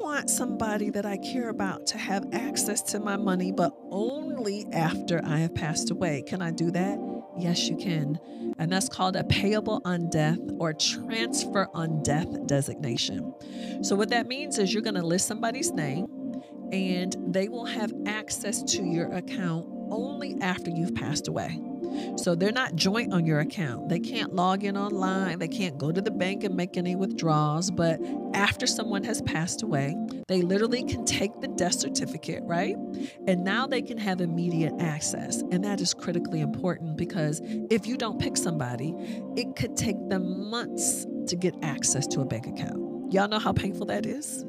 want somebody that I care about to have access to my money, but only after I have passed away. Can I do that? Yes, you can. And that's called a payable on death or transfer on death designation. So, what that means is you're going to list somebody's name and they will have access to your account only after you've passed away. So they're not joint on your account. They can't log in online. They can't go to the bank and make any withdrawals. But after someone has passed away, they literally can take the death certificate, right? And now they can have immediate access. And that is critically important because if you don't pick somebody, it could take them months to get access to a bank account. Y'all know how painful that is?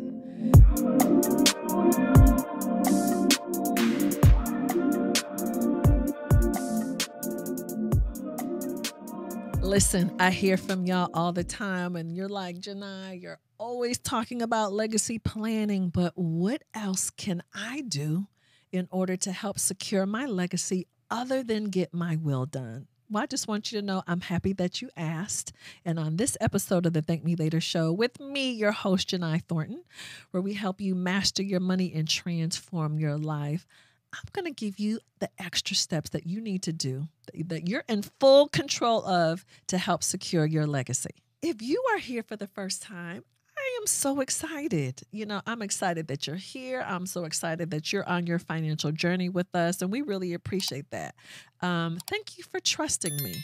Listen, I hear from y'all all the time, and you're like, Jini, you're always talking about legacy planning, but what else can I do in order to help secure my legacy other than get my will done? Well, I just want you to know I'm happy that you asked. And on this episode of the Thank Me Later show with me, your host, Jini Thornton, where we help you master your money and transform your life, I'm going to give you the extra steps that you need to do, that you're in full control of to help secure your legacy. If you are here for the first time, I am so excited. I'm excited that you're here. I'm so excited that you're on your financial journey with us, and we really appreciate that. Thank you for trusting me.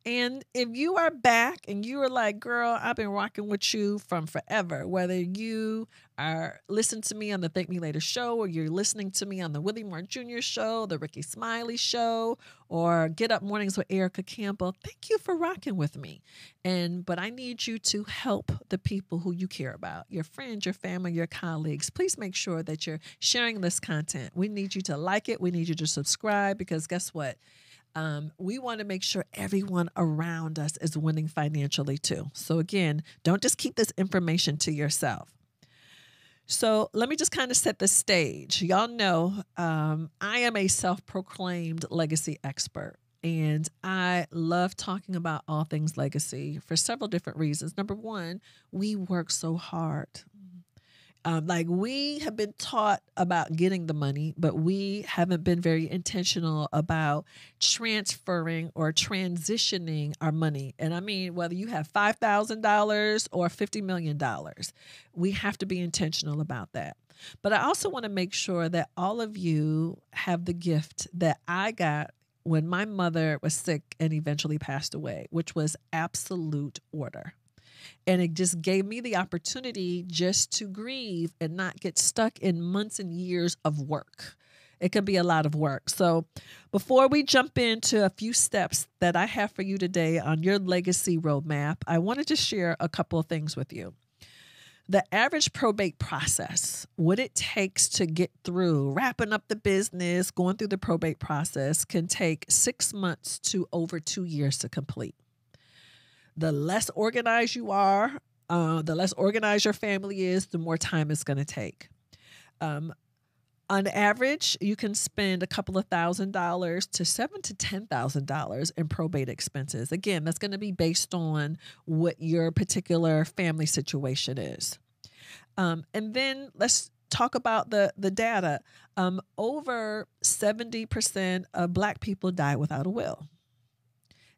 And if you are back and you are like, girl, I've been rocking with you from forever, whether you are listening to me on the Thank Me Later show, or you're listening to me on the Willie Moore Jr. show, the Ricky Smiley show, or Get Up Mornings with Erica Campbell, thank you for rocking with me. But I need you to help the people who you care about, your friends, your family, your colleagues. Please make sure that you're sharing this content. We need you to like it. We need you to subscribe, because guess what? We want to make sure everyone around us is winning financially too. So again, don't just keep this information to yourself. So let me just kind of set the stage. Y'all know I am a self-proclaimed legacy expert, and I love talking about all things legacy for several different reasons. Number one, we work so hard. We have been taught about getting the money, but we haven't been very intentional about transferring or transitioning our money. And I mean, whether you have $5,000 or $50 million, we have to be intentional about that. But I also want to make sure that all of you have the gift that I got when my mother was sick and eventually passed away, which was absolute order. And it just gave me the opportunity just to grieve and not get stuck in months and years of work. It can be a lot of work. So before we jump into a few steps that I have for you today on your legacy roadmap, I wanted to share a couple of things with you. The average probate process, what it takes to get through wrapping up the business, going through the probate process, can take 6 months to over 2 years to complete. The less organized you are, the less organized your family is, the more time it's going to take. On average, you can spend a couple of $1,000s to $7,000 to $10,000 in probate expenses. Again, that's going to be based on what your particular family situation is. And then let's talk about the data. Over 70% of Black people die without a will.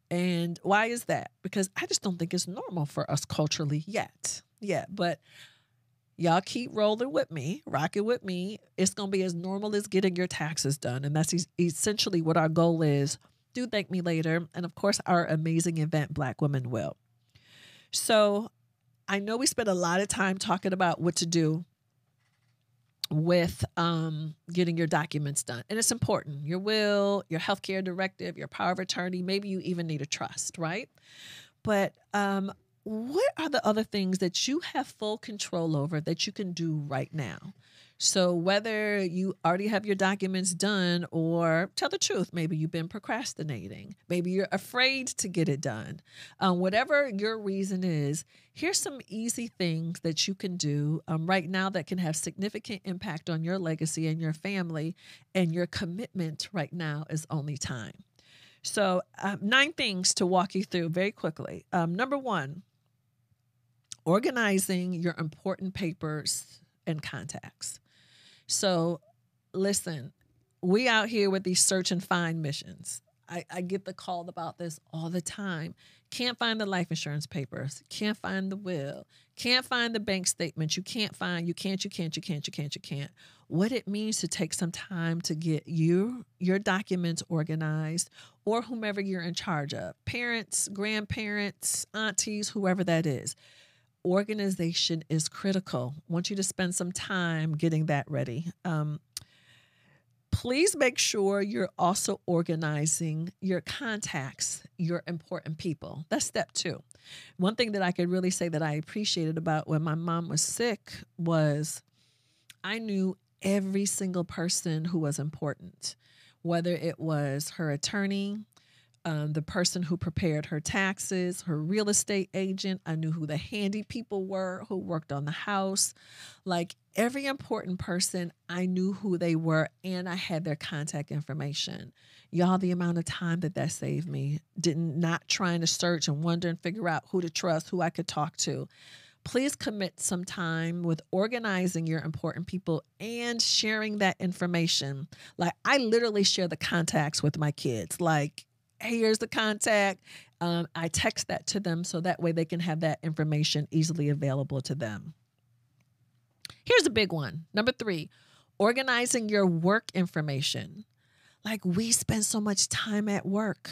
And why is that? Because I just don't think it's normal for us culturally yet. Yeah, but y'all keep rolling with me, rocking with me. It's going to be as normal as getting your taxes done. And that's essentially what our goal is. Do Thank Me Later. And of course, our amazing event, Black Women Will. So I know we spent a lot of time talking about what to do with getting your documents done. And it's important. Your will, your healthcare directive, your power of attorney, maybe you even need a trust, right? But what are the other things that you have full control over that you can do right now? So whether you already have your documents done, or tell the truth, maybe you've been procrastinating, maybe you're afraid to get it done, whatever your reason is, here's some easy things that you can do right now that can have significant impact on your legacy and your family, and your commitment right now is only time. So 9 things to walk you through very quickly. Number 1, organizing your important papers and contacts. So listen, we out here with these search and find missions. I get the call about this all the time. Can't find the life insurance papers. Can't find the will. Can't find the bank statements. You can't. What it means to take some time to get your documents organized, or whomever you're in charge of, parents, grandparents, aunties, whoever that is. Organization is critical. I want you to spend some time getting that ready. Please make sure you're also organizing your contacts, your important people. That's step 2. One thing that I could really say that I appreciated about when my mom was sick was I knew every single person who was important, whether it was her attorney, the person who prepared her taxes, her real estate agent. I knew who the handy people were who worked on the house. Like every important person, I knew who they were, and I had their contact information. Y'all, the amount of time that saved me, not trying to search and wonder and figure out who to trust, who I could talk to. Please commit some time with organizing your important people and sharing that information. Like I literally share the contacts with my kids. Like, hey, here's the contact. I text that to them so that way they can have that information easily available to them. Here's a big one. Number 3, organizing your work information. Like we spend so much time at work.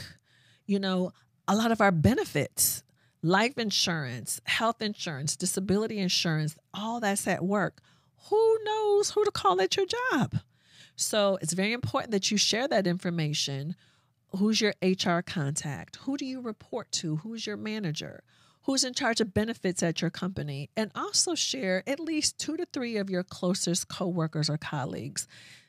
You know, a lot of our benefits, life insurance, health insurance, disability insurance, all that's at work. Who knows who to call at your job? So it's very important that you share that information. Who's your HR contact? Who do you report to? Who's your manager? Who's in charge of benefits at your company? And also share at least 2 to 3 of your closest coworkers or colleagues.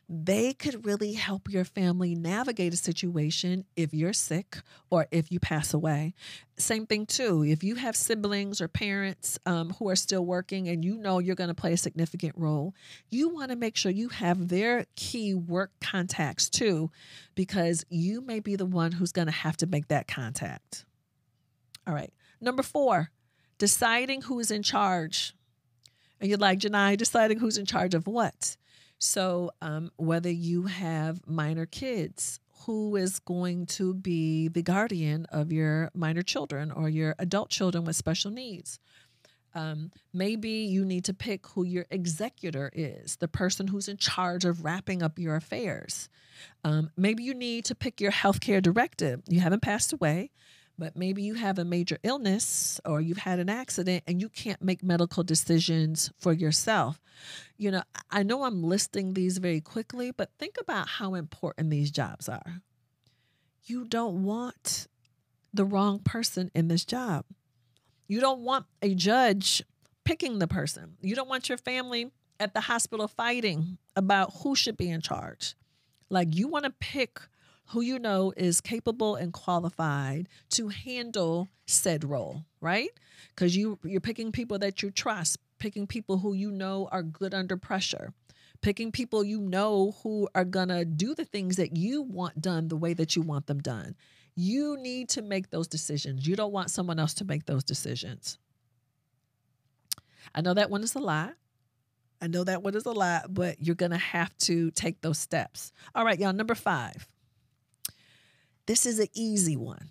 They could really help your family navigate a situation if you're sick or if you pass away. Same thing too, if you have siblings or parents who are still working and you know you're going to play a significant role, you want to make sure you have their key work contacts too, because you may be the one who's going to have to make that contact. All right. Number 4, deciding who's in charge. And you're like, Jini, deciding who's in charge of what? So whether you have minor kids, who is going to be the guardian of your minor children or your adult children with special needs? Maybe you need to pick who your executor is, the person who's in charge of wrapping up your affairs. Maybe you need to pick your healthcare directive. You haven't passed away, but maybe you have a major illness or you've had an accident and you can't make medical decisions for yourself. You know, I know I'm listing these very quickly, but think about how important these jobs are. You don't want the wrong person in this job. You don't want a judge picking the person. You don't want your family at the hospital fighting about who should be in charge. Like you want to pick who you know is capable and qualified to handle said role, right? Because you're picking people that you trust, picking people who you know are good under pressure, picking people you know who are going to do the things that you want done the way that you want them done. You need to make those decisions. You don't want someone else to make those decisions. I know that one is a lot. But you're going to have to take those steps. All right, y'all, number 5. This is an easy one.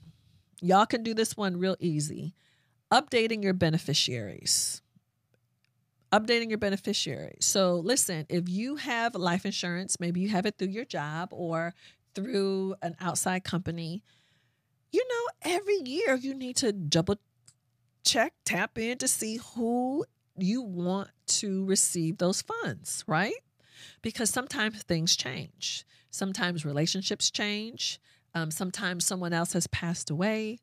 Y'all can do this one real easy. Updating your beneficiaries. So listen, if you have life insurance, maybe you have it through your job or through an outside company, you know, every year you need to double check, tap in to see who you want to receive those funds, right? Because sometimes things change. Sometimes relationships change. Sometimes someone else has passed away.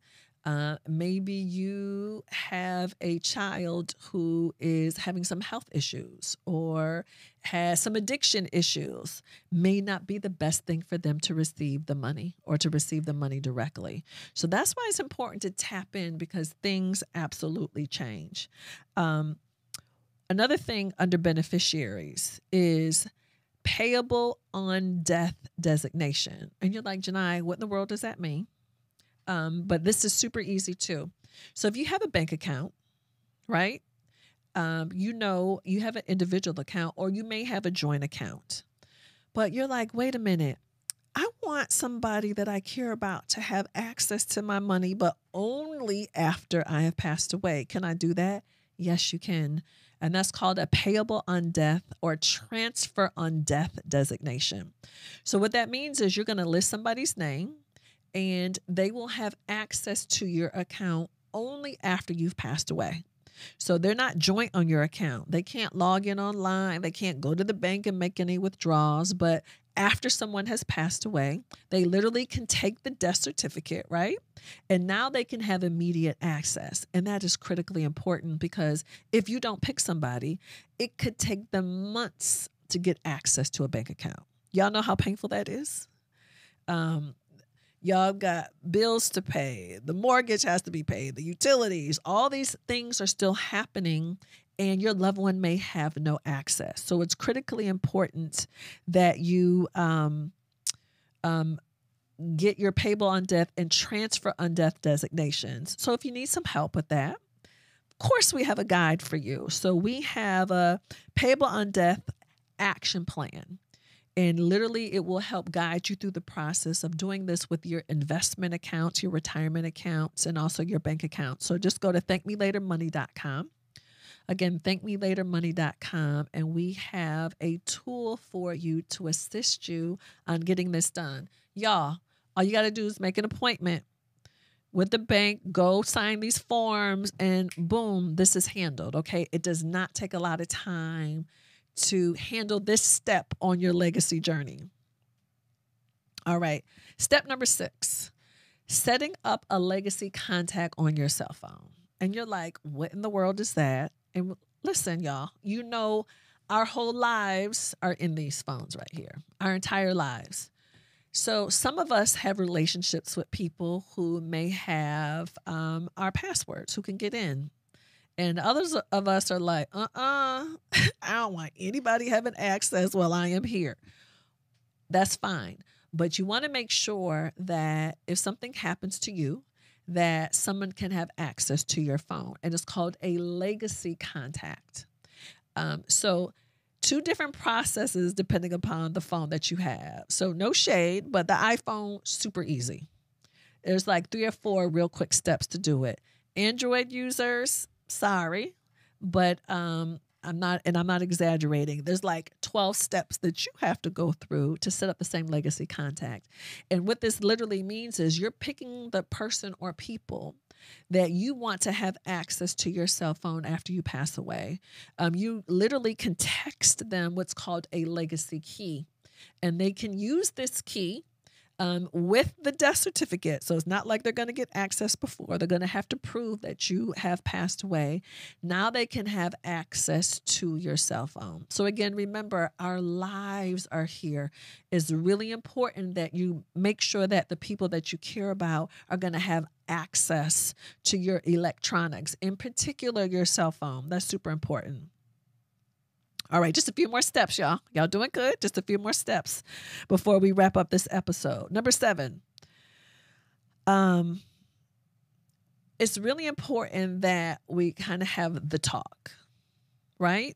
Maybe you have a child who is having some health issues or has some addiction issues. May not be the best thing for them to receive the money or to receive the money directly. So that's why it's important to tap in, because things absolutely change. Another thing under beneficiaries is payable on death designation. And you're like, Jini, what in the world does that mean? But this is super easy too. So if you have a bank account, right? You have an individual account or you may have a joint account, but you're like, wait a minute. I want somebody that I care about to have access to my money, but only after I have passed away. Can I do that? Yes, you can. And that's called a payable on death or transfer on death designation. So what that means is you're going to list somebody's name and they will have access to your account only after you've passed away. So they're not joint on your account. They can't log in online. They can't go to the bank and make any withdrawals. But after someone has passed away, they literally can take the death certificate, right? And now they can have immediate access. And that is critically important because if you don't pick somebody, it could take them months to get access to a bank account. Y'all know how painful that is? Y'all got bills to pay. The mortgage has to be paid. The utilities, all these things are still happening and your loved one may have no access. So it's critically important that you get your payable on death and transfer on death designations. So if you need some help with that, of course we have a guide for you. So we have a payable on death action plan. And literally, it will help guide you through the process of doing this with your investment accounts, your retirement accounts, and also your bank accounts. So just go to thankmelatermoney.com. Again, thankmelatermoney.com. And we have a tool for you to assist you on getting this done. Y'all, all you got to do is make an appointment with the bank, go sign these forms, and boom, this is handled, okay? It does not take a lot of time to handle this step on your legacy journey. All right. Step number 6, setting up a legacy contact on your cell phone. And you're like, what in the world is that? And listen, y'all, you know, our whole lives are in these phones right here, our entire lives. So some of us have relationships with people who may have our passwords, who can get in. And others of us are like, I don't want anybody having access while I am here. That's fine. But you want to make sure that if something happens to you, that someone can have access to your phone. And it's called a legacy contact. So 2 different processes depending upon the phone that you have. So no shade, but the iPhone, super easy. There's like 3 or 4 real quick steps to do it. Android users, sorry, but I'm not exaggerating. There's like 12 steps that you have to go through to set up the same legacy contact. And what this literally means is you're picking the person or people that you want to have access to your cell phone after you pass away. You literally can text them what's called a legacy key, and they can use this key with the death certificate. So it's not like they're going to get access before. They're going to have to prove that you have passed away. Now they can have access to your cell phone. So again, remember, our lives are here. It's really important that you make sure that the people that you care about are going to have access to your electronics, in particular your cell phone. That's super important. All right, just a few more steps, y'all. Y'all doing good? Just a few more steps before we wrap up this episode. Number 7, it's really important that we kind of have the talk, right?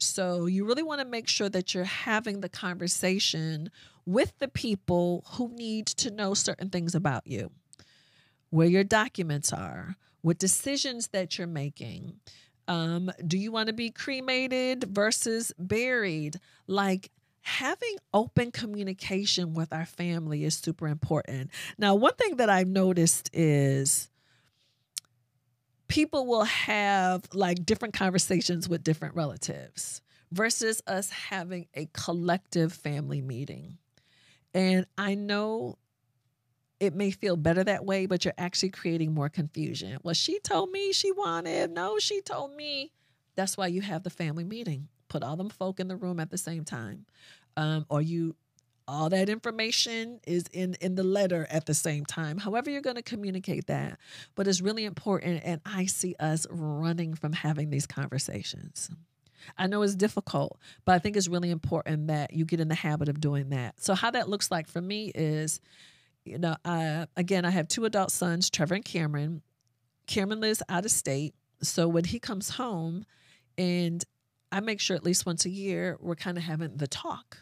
So you really want to make sure that you're having the conversation with the people who need to know certain things about you, where your documents are, what decisions that you're making. Do you want to be cremated versus buried? Like, having open communication with our family is super important. Now, one thing that I've noticed is people will have like different conversations with different relatives versus us having a collective family meeting. And I know it may feel better that way, but you're actually creating more confusion. Well, she told me she wanted. No, she told me. That's why you have the family meeting. Put all them folk in the room at the same time. All that information is in the letter at the same time. However you're going to communicate that. But it's really important, and I see us running from having these conversations. I know it's difficult, but I think it's really important that you get in the habit of doing that. So how that looks like for me is, again, I have 2 adult sons, Trevor and Cameron. Cameron lives out of state. So when he comes home, And I make sure at least once a year, we're kind of having the talk,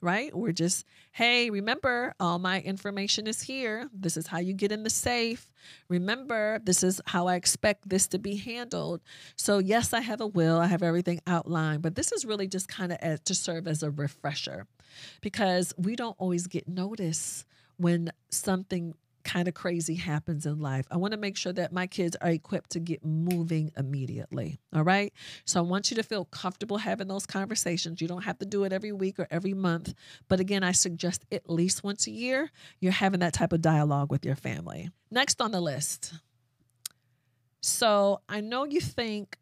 right? We're just, hey, remember, all my information is here. This is how you get in the safe. Remember, this is how I expect this to be handled. So yes, I have a will. I have everything outlined, but this is really just kind of to serve as a refresher, because we don't always get notice when something kind of crazy happens in life. I want to make sure that my kids are equipped to get moving immediately. All right. So I want you to feel comfortable having those conversations. You don't have to do it every week or every month. But again, I suggest at least once a year, you're having that type of dialogue with your family. Next on the list. So I know you think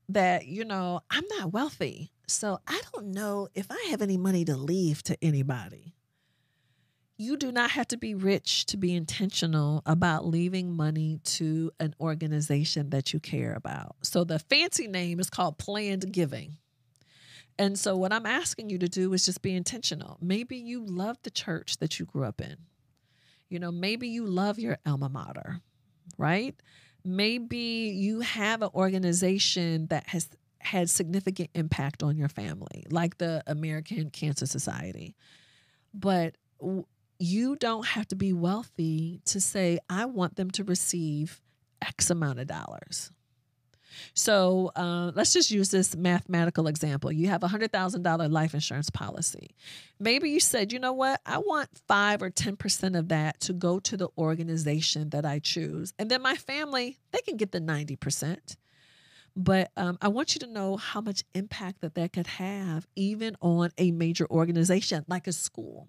that, I'm not wealthy, so I don't know if I have any money to leave to anybody. You do not have to be rich to be intentional about leaving money to an organization that you care about. So the fancy name is called planned giving. And so what I'm asking you to do is just be intentional. Maybe you love the church that you grew up in. Maybe you love your alma mater, right? Maybe you have an organization that has had significant impact on your family, like the American Cancer Society. But you don't have to be wealthy to say, I want them to receive X amount of dollars. So let's just use this mathematical example. You have a $100,000 life insurance policy. Maybe you said, you know what? I want 5 or 10% of that to go to the organization that I choose. And then my family, they can get the 90%. But I want you to know how much impact that could have even on a major organization like a school.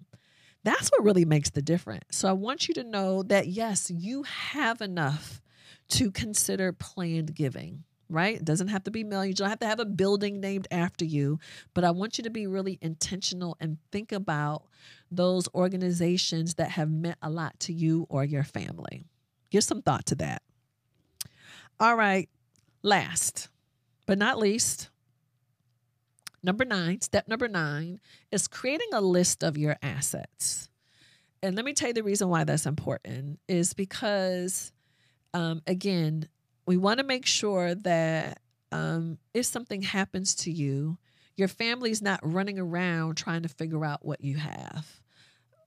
That's what really makes the difference. So I want you to know that, yes, you have enough to consider planned giving, right? It doesn't have to be millions. You don't have to have a building named after you, but I want you to be really intentional and think about those organizations that have meant a lot to you or your family. Give some thought to that. All right. Last but not least, step number 9 is creating a list of your assets. And let me tell you the reason why that's important is because, again, we want to make sure that if something happens to you, your family's not running around trying to figure out what you have.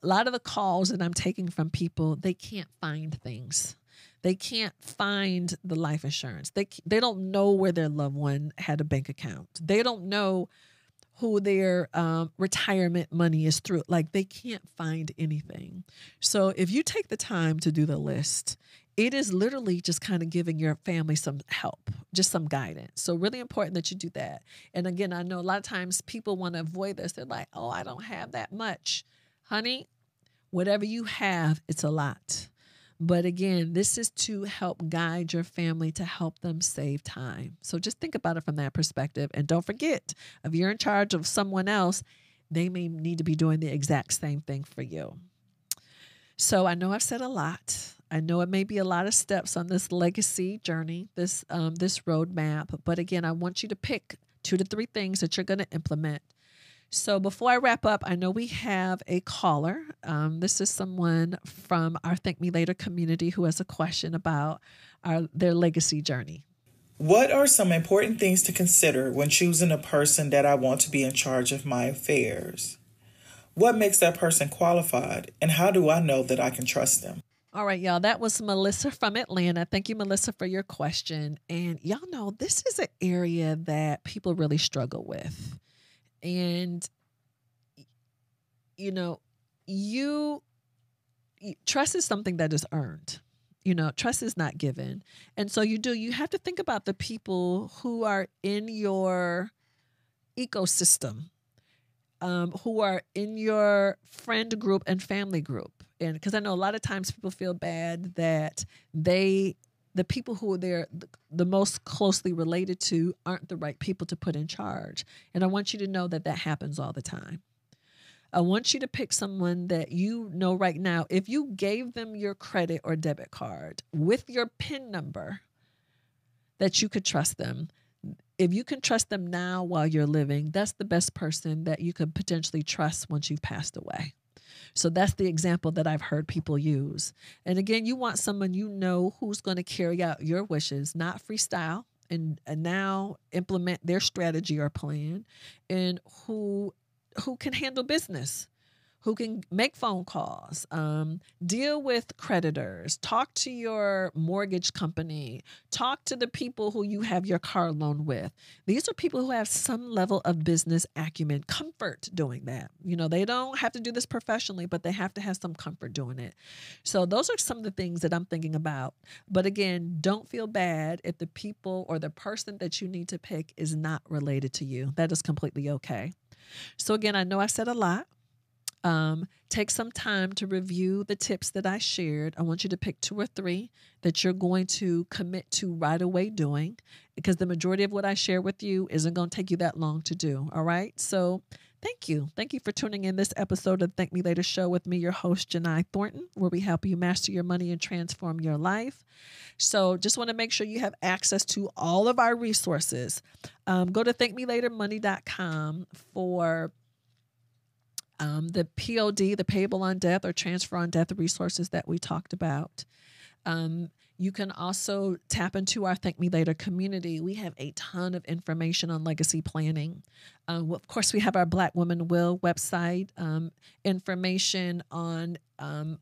A lot of the calls that I'm taking from people, they can't find things. They can't find the life insurance. They don't know where their loved one had a bank account. They don't know who their retirement money is through. Like, they can't find anything. So if you take the time to do the list, it is literally just kind of giving your family some help, just some guidance. So really important that you do that. And again, I know a lot of times people want to avoid this. They're like, oh, I don't have that much. Honey, whatever you have, it's a lot. But again, this is to help guide your family, to help them save time. So just think about it from that perspective. And don't forget, if you're in charge of someone else, they may need to be doing the exact same thing for you. So I know I've said a lot. I know it may be a lot of steps on this legacy journey, this roadmap. But again, I want you to pick 2 to 3 things that you're going to implement. So before I wrap up, I know we have a caller. This is someone from our Thank Me Later community who has a question about their legacy journey. What are some important things to consider when choosing a person that I want to be in charge of my affairs? What makes that person qualified, and how do I know that I can trust them? All right, y'all, that was Melissa from Atlanta. Thank you, Melissa, for your question. And y'all know this is an area that people really struggle with. And, trust is something that is earned. Trust is not given. And so you have to think about the people who are in your ecosystem, who are in your friend group and family group. And because I know a lot of times people feel bad that the people who they're the most closely related to aren't the right people to put in charge. And I want you to know that happens all the time. I want you to pick someone that you know right now. If you gave them your credit or debit card with your PIN number, that you could trust them. If you can trust them now while you're living, that's the best person that you could potentially trust once you've passed away. So that's the example that I've heard people use. And again, you want someone who's going to carry out your wishes, not freestyle. and now implement their strategy or plan, and who can handle business, who can make phone calls, deal with creditors, talk to your mortgage company, talk to the people who you have your car loan with. These are people who have some level of business acumen, comfort doing that. You know, they don't have to do this professionally, but they have to have some comfort doing it. So those are some of the things that I'm thinking about. But again, don't feel bad if the people or the person that you need to pick is not related to you. That is completely okay. So again, I know I said a lot. Take some time to review the tips that I shared. I want you to pick 2 or 3 that you're going to commit to right away doing, because the majority of what I share with you isn't going to take you that long to do. All right. So thank you. Thank you for tuning in this episode of Thank Me Later Show with me, your host, Jini Thornton, where we help you master your money and transform your life. So just want to make sure you have access to all of our resources. Go to thankmelatermoney.com for the POD, the payable on death or transfer on death resources that we talked about. You can also tap into our Thank Me Later community. We have a ton of information on legacy planning. Of course, we have our Black Woman Will website, information on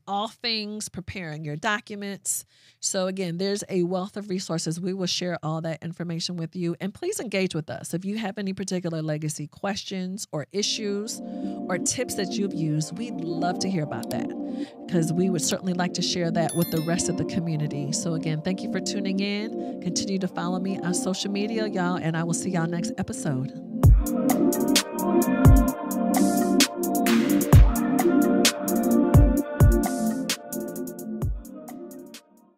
all things preparing your documents. So again, there's a wealth of resources. We will share all that information with you. And please engage with us. If you have any particular legacy questions or issues or tips that you've used, we'd love to hear about that, because we would certainly like to share that with the rest of the community. So again, thank you for tuning in. Continue to follow me on social media, y'all, and I will see y'all next episode.